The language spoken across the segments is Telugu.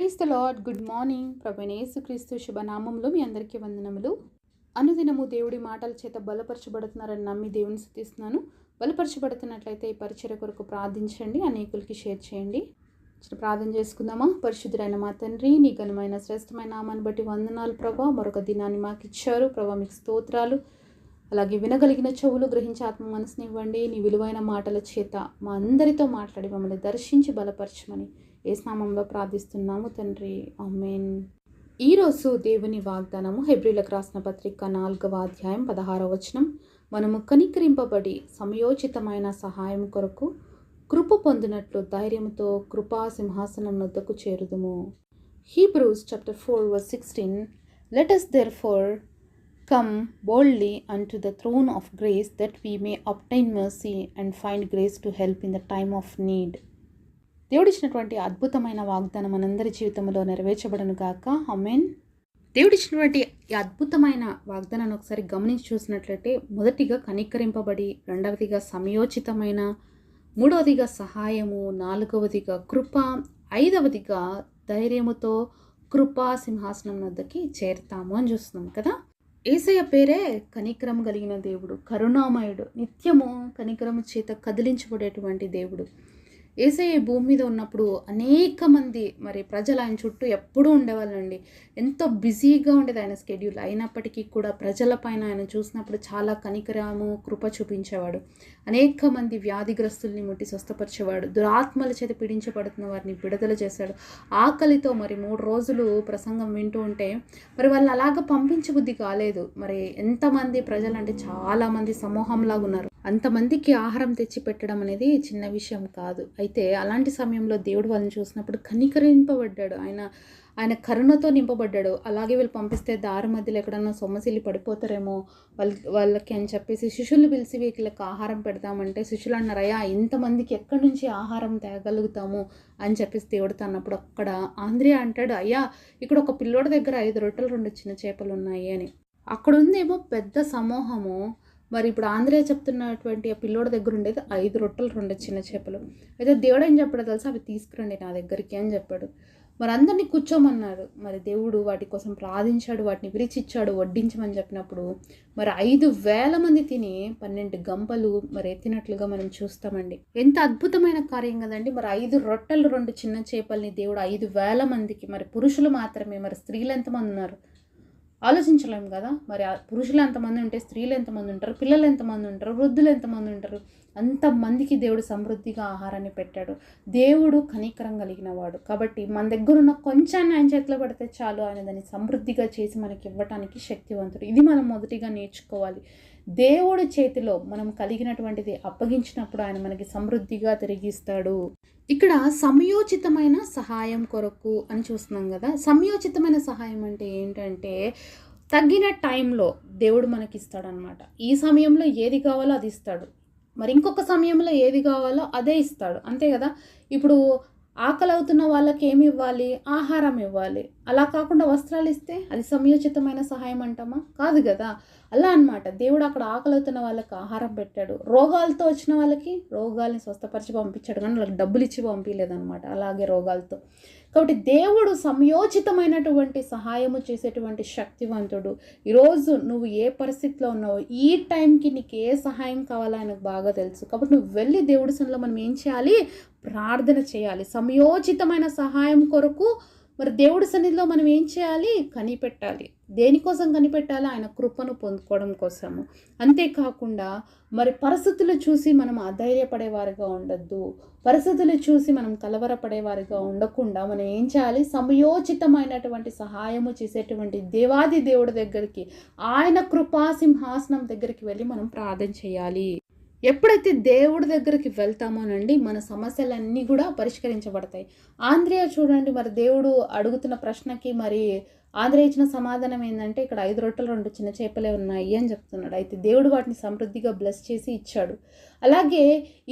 Praise the Lord. Good morning. ప్రభువైన యేసుక్రీస్తు శుభనామంలో మీ అందరికీ వందనములు. అనుదినము దేవుడి మాటల చేత బలపరచబడుతున్నారని నమ్మి దేవుని స్తుతిస్తున్నాను. బలపరచబడుతున్నట్లయితే ఈ పరిచర్య కొరకు ప్రార్థించండి, అనేకులకి షేర్ చేయండి. ప్రార్థన చేసుకుందామా. పరిశుద్ధుడైన మా తండ్రి, నీ ఘనమైన శ్రేష్టమైన నామాన్ని బట్టి వందనాలు ప్రభా. మరొక దినాన్ని మాకు ఇచ్చారు ప్రభా, మీకు స్తోత్రాలు. అలాగే వినగలిగిన చెవులు, గ్రహించే ఆత్మ మనసునివ్వండి. నీ విలువైన మాటల చేత మా అందరితో మాట్లాడి మమ్మల్ని దర్శించి బలపరచమని యేసు నామములో ప్రార్థిస్తున్నాము తండ్రి, ఆమేన్. ఈరోజు దేవుని వాగ్దానము హెబ్రీలకు రాసిన పత్రిక 4వ అధ్యాయం 16వ వచనం. మనము కనికరింపబడి సమయోచితమైన సహాయం కొరకు కృప పొందినట్లు ధైర్యంతో కృపా సింహాసనం వద్దకు చేరుదుము. Hebrews chapter 4 verse 16. Let us therefore come boldly unto the throne of grace, that we may obtain mercy and find grace to help in the time of need. దేవుడిచ్చినటువంటి అద్భుతమైన వాగ్దానం మనందరి జీవితంలో నెరవేర్చబడను గాక, ఆమేన్. దేవుడిచ్చినటువంటి ఈ అద్భుతమైన వాగ్దానాన్ని ఒకసారి గమనించి చూసినట్లయితే, మొదటిగా కనికరింపబడి, రెండవదిగా సమయోచితమైన, మూడవదిగా సహాయము, నాలుగవదిగా కృప, ఐదవదిగా ధైర్యముతో కృపా సింహాసనం వద్దకి చేరుతాము అని చూస్తున్నాం కదా. యేసయ్య పేరే కనికరం కలిగిన దేవుడు, కరుణామయుడు, నిత్యము కనికరము చేత కదిలించబడేటువంటి దేవుడు. యేసయ్య భూమి మీద ఉన్నప్పుడు అనేక మంది ప్రజలు ఆయన చుట్టూ ఎప్పుడూ ఉండేవాళ్ళండి. ఎంతో బిజీగా ఉండేది ఆయన స్కెడ్యూల్. అయినప్పటికీ కూడా ప్రజల పైన ఆయన చూసినప్పుడు చాలా కనికరము, కృప చూపించేవాడు. అనేక మంది వ్యాధిగ్రస్తుల్ని ముట్టి స్వస్థపరిచేవాడు. దురాత్మల చేత పీడించబడుతున్న వారిని విడుదల చేశాడు. ఆకలితో 3 రోజులు ప్రసంగం వింటూ ఉంటే వాళ్ళు అలాగ పంపించబుద్ధి కాలేదు. ఎంతమంది ప్రజలు అంటే చాలామంది సమూహంలాగా ఉన్నారు. అంతమందికి ఆహారం తెచ్చి పెట్టడం అనేది చిన్న విషయం కాదు. అయితే అలాంటి సమయంలో దేవుడు వాళ్ళని చూసినప్పుడు కనికరింపబడ్డాడు. ఆయన కరుణతో నింపబడ్డాడు. అలాగే వీళ్ళు పంపిస్తే దారి మధ్యలో ఎక్కడన్నా సొమ్మసిల్లి పడిపోతారేమో వాళ్ళకి అని చెప్పేసి శిష్యుల్ని పిలిచి వీళ్ళకి ఆహారం పెడతామంటే శిష్యులు అన్నారు, అయ్యా ఇంతమందికి ఎక్కడి నుంచి ఆహారం తేగలుగుతాము అని చెప్పేసి దేవుడితో అన్నప్పుడు అక్కడ ఆంద్రియా అంటాడు, అయ్యా ఇక్కడ ఒక పిల్లోడి దగ్గర 5 రొట్టెలు 2 చిన్న చేపలు ఉన్నాయి అని. అక్కడ ఉందేమో పెద్ద సమూహము. ఇప్పుడు ఆంధ్రయ చెప్తున్నటువంటి ఆ పిల్లోడి దగ్గర ఉండేది 5 రొట్టెలు 2 చిన్న చేపలు. అయితే దేవుడు ఏం చెప్పాడు తెలుసా, అవి తీసుకురండి నా దగ్గరికి అని చెప్పాడు. అందరినీ కూర్చోమన్నాడు. దేవుడు వాటి కోసం ప్రార్థించాడు, వాటిని విరిచిచ్చాడు, వడ్డించమని చెప్పినప్పుడు 5,000 మంది తిని 12 గంపలు ఎత్తినట్లుగా మనం చూస్తామండి. ఎంత అద్భుతమైన కార్యం కదండి. 5 రొట్టెలు 2 చిన్న చేపల్ని దేవుడు 5,000 మందికి, పురుషులు మాత్రమే, స్త్రీలు ఎంతమంది ఉన్నారు ఆలోచించలేము కదా. పురుషులు ఎంతమంది ఉంటే స్త్రీలు ఎంతమంది ఉంటారు, పిల్లలు ఎంతమంది ఉంటారు, వృద్ధులు ఎంతమంది ఉంటారు. అంతమందికి దేవుడు సమృద్ధిగా ఆహారాన్ని పెట్టాడు. దేవుడు కనికరం కలిగిన వాడు కాబట్టి మన దగ్గర ఉన్న కొంచాన్ని ఆయన చేతిలో పడితే చాలు, ఆయన దాన్ని సమృద్ధిగా చేసి మనకి ఇవ్వటానికి శక్తివంతుడు. ఇది మనం మొదటిగా నేర్చుకోవాలి. దేవుడి చేతిలో మనం కలిగినటువంటిది అప్పగించినప్పుడు ఆయన మనకి సమృద్ధిగా తిరిగిస్తాడు. ఇక్కడ సమయోచితమైన సహాయం కొరకు అని చూస్తున్నాం కదా. సమయోచితమైన సహాయం అంటే ఏంటంటే తగిన టైంలో దేవుడు మనకి ఇస్తాడనమాట. ఈ సమయంలో ఏది కావాలో అది ఇస్తాడు, ఇంకొక సమయంలో ఏది కావాలో అదే ఇస్తాడు, అంతే కదా. ఇప్పుడు ఆకలి అవుతున్న వాళ్ళకి ఏమి ఇవ్వాలి, ఆహారం ఇవ్వాలి. అలా కాకుండా వస్త్రాలు ఇస్తే అది సమయోచితమైన సహాయం అంటామా? కాదు కదా. అలా అన్నమాట. దేవుడు అక్కడ ఆకలి అవుతున్న వాళ్ళకి ఆహారం పెట్టాడు, రోగాలతో వచ్చిన వాళ్ళకి రోగాల్ని స్వస్థపరిచి పంపించాడు, కానీ వాళ్ళకి డబ్బులు ఇచ్చి పంపించలేదన్నమాట. అలాగే రోగాలతో. కాబట్టి దేవుడు సమయోచితమైనటువంటి సహాయము చేసేటువంటి శక్తివంతుడు. ఈరోజు నువ్వు ఏ పరిస్థితిలో ఉన్నావు, ఈ టైంకి నీకు ఏ సహాయం కావాలో ఆయనకు బాగా తెలుసు. కాబట్టి నువ్వు వెళ్ళి దేవుడి సన్నిధిలో మనం ఏం చేయాలి, ప్రార్థన చేయాలి. సమయోచితమైన సహాయం కొరకు దేవుడి సన్నిధిలో మనం ఏం చేయాలి, కనిపెట్టాలి. దేనికోసం కనిపెట్టాలి, ఆయన కృపను పొందుకోవడం కోసము. అంతేకాకుండా పరిస్థితులు చూసి మనం అధైర్యపడేవారిగా ఉండొద్దు. పరిస్థితులు చూసి మనం కలవరపడేవారిగా ఉండకుండా మనం ఏం చేయాలి, సమయోచితమైనటువంటి సహాయము చేసేటువంటి దేవాది దేవుడి దగ్గరికి, ఆయన కృపా సింహాసనం దగ్గరికి వెళ్ళి మనం ప్రార్థన చేయాలి. ఎప్పుడైతే దేవుడి దగ్గరికి వెళ్తామోనండి మన సమస్యలన్నీ కూడా పరిష్కరించబడతాయి. ఆంద్రియా చూడండి, దేవుడు అడుగుతున్న ప్రశ్నకి ఆంధ్ర ఇచ్చిన సమాధానం ఏంటంటే, ఇక్కడ 5 రొట్టెలు 2 చిన్న చేపలే ఉన్నాయి అని చెప్తున్నాడు. అయితే దేవుడు వాటిని సమృద్ధిగా బ్లెస్ చేసి ఇచ్చాడు. అలాగే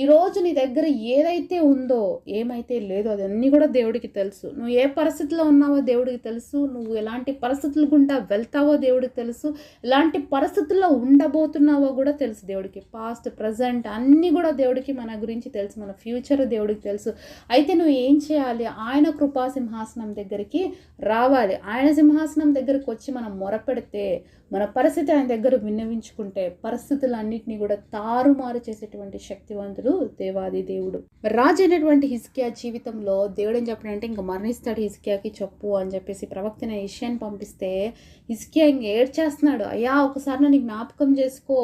ఈరోజు నీ దగ్గర ఏదైతే ఉందో, ఏమైతే లేదో అదన్నీ కూడా దేవుడికి తెలుసు. నువ్వు ఏ పరిస్థితిలో ఉన్నావో దేవుడికి తెలుసు. నువ్వు ఎలాంటి పరిస్థితులు గుండా వెళ్తావో దేవుడికి తెలుసు. ఎలాంటి పరిస్థితుల్లో ఉండబోతున్నావో కూడా తెలుసు దేవుడికి. పాస్ట్, ప్రజెంట్ అన్నీ కూడా దేవుడికి మన గురించి తెలుసు. మన ఫ్యూచర్ దేవుడికి తెలుసు. అయితే నువ్వు ఏం చేయాలి? ఆయన కృపా సింహాసనం దగ్గరికి రావాలి. ఆయన సింహాసనం దగ్గరికి వచ్చి మనం మొరపెడితే, మన పరిస్థితి ఆయన దగ్గర విన్నవించుకుంటే పరిస్థితులన్నింటినీ కూడా తారుమారు చేసేటువంటి శక్తివంతుడు దేవాది దేవుడు. రాజు అయినటువంటి హిజ్కియా జీవితంలో దేవుడు ఏం చెప్పాడంటే, ఇంక మరణిస్తాడు హిజ్కియాకి చెప్పు అని చెప్పేసి ప్రవక్త హిజ్కియాని పంపిస్తే, హిజ్కియా ఇంక ఏడ్చేస్తున్నాడు. అయ్యా ఒకసారి నన్ను జ్ఞాపకం చేసుకో,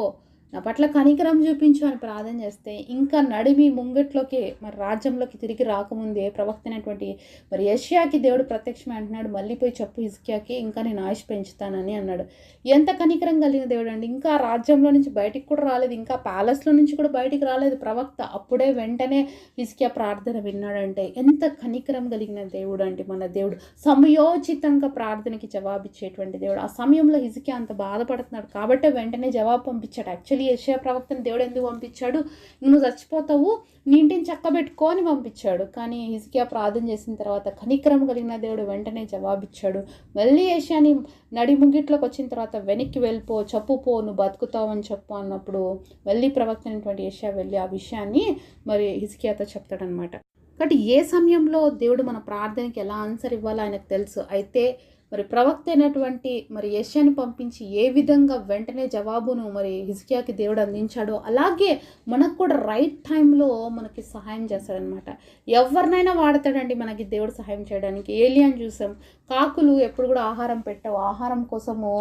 నా పట్ల కనికరం చూపించు అని ప్రార్థన చేస్తే, ఇంకా నడిమి ముంగట్లోకి మరి రాజ్యంలోకి తిరిగి రాకముందే ప్రవక్త అయినటువంటి మరి యెషయాకి దేవుడు ప్రత్యక్షమే అంటున్నాడు, మళ్ళీ పోయి చెప్పు హిజ్కియాకి, ఇంకా నేను ఆయుష్ పెంచుతానని అన్నాడు. ఎంత కనికరం కలిగిన దేవుడు అండి. ఇంకా రాజ్యంలో నుంచి బయటికి కూడా రాలేదు, ఇంకా ప్యాలెస్లో నుంచి కూడా బయటికి రాలేదు ప్రవక్త, అప్పుడే వెంటనే హిజ్కియా ప్రార్థన విన్నాడంటే ఎంత కనికరం కలిగిన దేవుడు అంటే మన దేవుడు. సమయోచితంగా ప్రార్థనకి జవాబిచ్చేటువంటి దేవుడు. ఆ సమయంలో హిజ్కియా అంత బాధపడుతున్నాడు కాబట్టి వెంటనే జవాబు పంపించాడు. యాక్చువల్లీ యెషయా ప్రవక్తను దేవుడు ఎందుకు పంపించాడు? నువ్వు చచ్చిపోతావు, నీ ఇంటిని చక్కబెట్టుకో అని పంపించాడు. కానీ హిజ్కియా ప్రార్థన చేసిన తర్వాత కనికరం కలిగిన దేవుడు వెంటనే జవాబిచ్చాడు. మళ్ళీ యెషయాని నడి ముగిట్లోకి వచ్చిన తర్వాత వెనక్కి వెళ్ళిపో, చెప్పుపో, నువ్వు బతుకుతావు అని చెప్పు అన్నప్పుడు మళ్ళీ ప్రవక్త అయినటువంటి యెషయా వెళ్ళి ఆ విషయాన్ని మరి హిజ్కియాతో చెప్తాడనమాట. కాబట్టి ఏ సమయంలో దేవుడు మన ప్రార్థనకి ఎలా ఆన్సర్ ఇవ్వాలో ఆయనకు తెలుసు. అయితే మరి ప్రవక్త అయినటువంటి మరి యెషయాని పంపించి ఏ విధంగా వెంటనే జవాబును మరి హిజ్కియాకి దేవుడు అందించాడో, అలాగే మనకు కూడా రైట్ టైంలో మనకి సహాయం చేస్తాడనమాట. ఎవరినైనా వాడతాడండి మనకి దేవుడు సహాయం చేయడానికి. ఏలియాని చూసాం, కాకులు ఎప్పుడు కూడా ఆహారం పెట్టవు, ఆహారం కోసము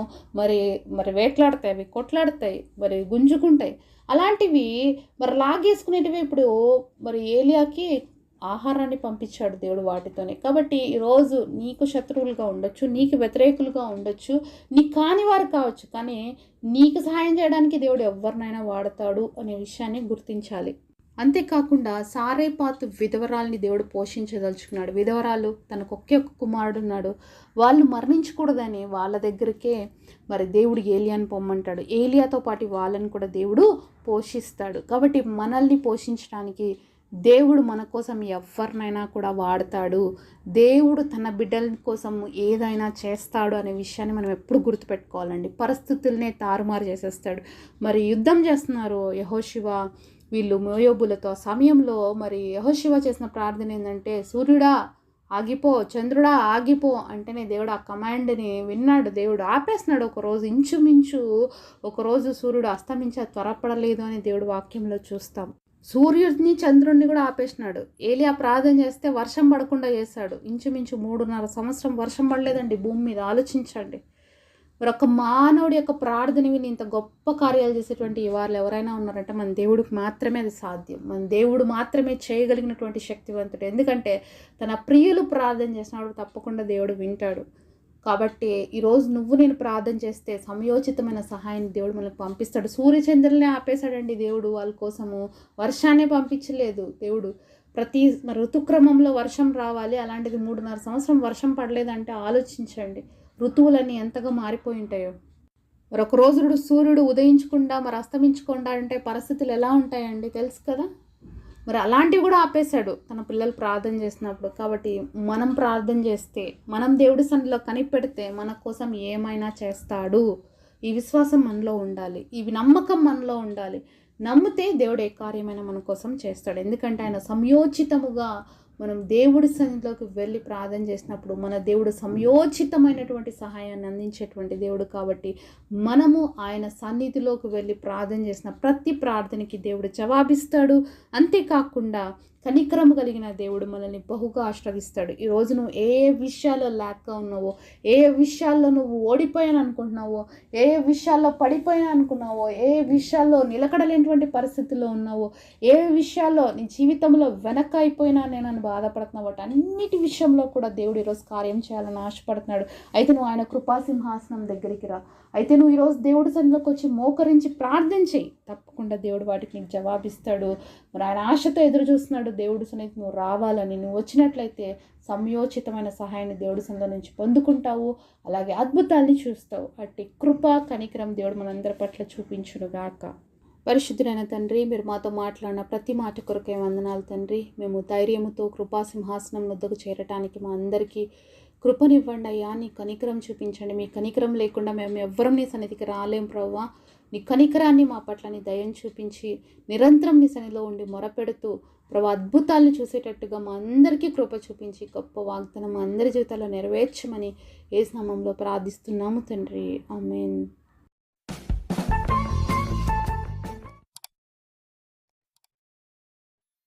మరి మరి వేట్లాడతాయి, అవి కొట్లాడతాయి, మరి గుంజుకుంటాయి. అలాంటివి మరి లాగేసుకునేటివి ఇప్పుడు మరి ఏలియాకి ఆహారాన్ని పంపించాడు దేవుడు వాటితోనే. కాబట్టి ఈరోజు నీకు శత్రువులుగా ఉండొచ్చు, నీకు వ్యతిరేకులుగా ఉండొచ్చు, నీకు కాని వారు కావచ్చు, కానీ నీకు సహాయం చేయడానికి దేవుడు ఎవరినైనా వాడతాడు అనే విషయాన్ని గుర్తించాలి. అంతేకాకుండా సారేపాతు విధవరాల్ని దేవుడు పోషించదలుచుకున్నాడు. విధవరాలు తనకు ఒకే ఒక్క కుమారుడు ఉన్నాడు, వాళ్ళు మరణించకూడదని వాళ్ళ దగ్గరికే మరి దేవుడు ఏలియాని పొమ్మంటాడు. ఏలియాతో పాటు వాళ్ళని కూడా దేవుడు పోషిస్తాడు. కాబట్టి మనల్ని పోషించడానికి దేవుడు మన కోసం ఎవరినైనా కూడా వాడతాడు. దేవుడు తన బిడ్డల కోసం ఏదైనా చేస్తాడు అనే విషయాన్ని మనం ఎప్పుడు గుర్తుపెట్టుకోవాలండి. పరిస్థితులనే తారుమారు చేసేస్తాడు. మరి యుద్ధం చేస్తున్నారు యెహోషువ వీళ్ళు మోయోబులతో. సమయంలో మరి యెహోషువ చేసిన ప్రార్థన ఏంటంటే, సూర్యుడా ఆగిపో, చంద్రుడా ఆగిపో అంటేనే దేవుడు ఆ కమాండ్ని విన్నాడు. దేవుడు ఆపేస్తున్నాడు. ఒకరోజు ఇంచుమించు ఒకరోజు సూర్యుడు అస్తమించే త్వరపడలేదు అని దేవుడు వాక్యంలో చూస్తాం. సూర్యుడిని చంద్రుడిని కూడా ఆపేసినాడు. ఏలియా ప్రార్థన చేస్తే వర్షం పడకుండా చేశాడు. ఇంచుమించు 3.5 సంవత్సరం వర్షం పడలేదండి భూమి మీద. ఆలోచించండి. మరి ఒక మానవుడి యొక్క ప్రార్థన విని ఇంత గొప్ప కార్యాలు చేసేటువంటి వారు ఎవరైనా ఉన్నారంటే మన దేవుడికి మాత్రమే అది సాధ్యం. మన దేవుడు మాత్రమే చేయగలిగినటువంటి శక్తివంతుడు. ఎందుకంటే తన ప్రియులు ప్రార్థన చేసినప్పుడు తప్పకుండా దేవుడు వింటాడు. కాబట్టి ఈరోజు నువ్వు నేను ప్రార్థన చేస్తే సమయోచితమైన సహాయాన్ని దేవుడు మనకు పంపిస్తాడు. సూర్యచంద్రులనే ఆపేశాడండి దేవుడు వాళ్ళ కోసము. వర్షాన్ని పంపించలేదు దేవుడు. ప్రతి ఋతుక్రమంలో వర్షం రావాలి, అలాంటిది 3.5 సంవత్సరం వర్షం పడలేదంటే ఆలోచించండి ఋతువులన్నీ ఎంతగా మారిపోయి ఉంటాయో. మరి ఒక రోజు సూర్యుడు ఉదయించకుండా మరి అస్తమించకుండా అంటే పరిస్థితులు ఎలా ఉంటాయండి తెలుసు కదా. మరి అలాంటివి కూడా ఆపేశాడు తన పిల్లలు ప్రార్థన చేసినప్పుడు. కాబట్టి మనం ప్రార్థన చేస్తే, మనం దేవుడి సన్నిధిలో కనిపెడితే మన కోసం ఏమైనా చేస్తాడు. ఈ విశ్వాసం మనలో ఉండాలి, ఈ నమ్మకం మనలో ఉండాలి. నమ్మితే దేవుడు ఏ కార్యమైనా మన కోసం చేస్తాడు. ఎందుకంటే ఆయన సమయోచితముగా మనం దేవుడి సన్నిధిలోకి వెళ్ళి ప్రార్థన చేసినప్పుడు మన దేవుడు సమయోచితమైనటువంటి సహాయాన్ని అందించేటువంటి దేవుడు. కాబట్టి మనము ఆయన సన్నిధిలోకి వెళ్ళి ప్రార్థన చేసిన ప్రతి ప్రార్థనకి దేవుడు జవాబిస్తాడు. అంతేకాకుండా కనికరం కలిగిన దేవుడు మనల్ని బహుగా ఆశ్రయిస్తాడు. ఈరోజు నువ్వు ఏ విషయాల్లో ల్యాక్గా ఉన్నావో, ఏ విషయాల్లో నువ్వు ఓడిపోయాను అనుకుంటున్నావో, ఏ విషయాల్లో పడిపోయాను అనుకున్నావో, ఏ విషయాల్లో నిలకడలేనటువంటి పరిస్థితుల్లో ఉన్నావో, ఏ విషయాల్లో నీ జీవితంలో వెనక అయిపోయినా నేను బాధపడుతున్నావు, అన్నిటి విషయంలో కూడా దేవుడు ఈరోజు కార్యం చేయాలని ఆశపడుతున్నాడు. అయితే నువ్వు ఆయన కృపాసింహాసనం దగ్గరికి రా. అయితే నువ్వు ఈరోజు దేవుడి సన్నిధిలోకి వచ్చి మోకరించి ప్రార్థించి తప్పకుండా దేవుడు వాటికి నీకు జవాబిస్తాడు. మరి ఆయన ఆశతో ఎదురు చూస్తున్నాడు దేవుడి సన్నిధికి నువ్వు రావాలని. నువ్వు వచ్చినట్లయితే సమయోచితమైన సహాయాన్ని దేవుడి సన్నిధిలో నుంచి పొందుకుంటావు, అలాగే అద్భుతాల్ని చూస్తావు. అట్టి కృప కనికరం దేవుడు మనందరి పట్ల చూపించునుగాక. పరిశుద్ధుడైన తండ్రి, మీరు మాతో మాట్లాడిన ప్రతి మాట కొరకే వందనాలు తండ్రి. మేము ధైర్యముతో కృపా సింహాసనం వద్దకు చేరటానికి మా అందరికీ కృపనివ్వండి అయ్యా. నీ కనికరం చూపించండి. మీ కనికరం లేకుండా మేము ఎవ్వరం నీ సన్నిధికి రాలేం ప్రభువా. నీ కనికరాన్ని మా పట్ల నీ దయను చూపించి నిరంతరం నీ సన్నిధిలో ఉండి మొరపెడుతూ ప్రభు అద్భుతాలను చూసేటట్టుగా మా అందరికీ కృప చూపించి గొప్ప వాగ్దానం మా అందరి జీవితాల్లో నెరవేర్చమని యేసు నామములో ప్రార్థిస్తున్నాము తండ్రి. ఆమేన్.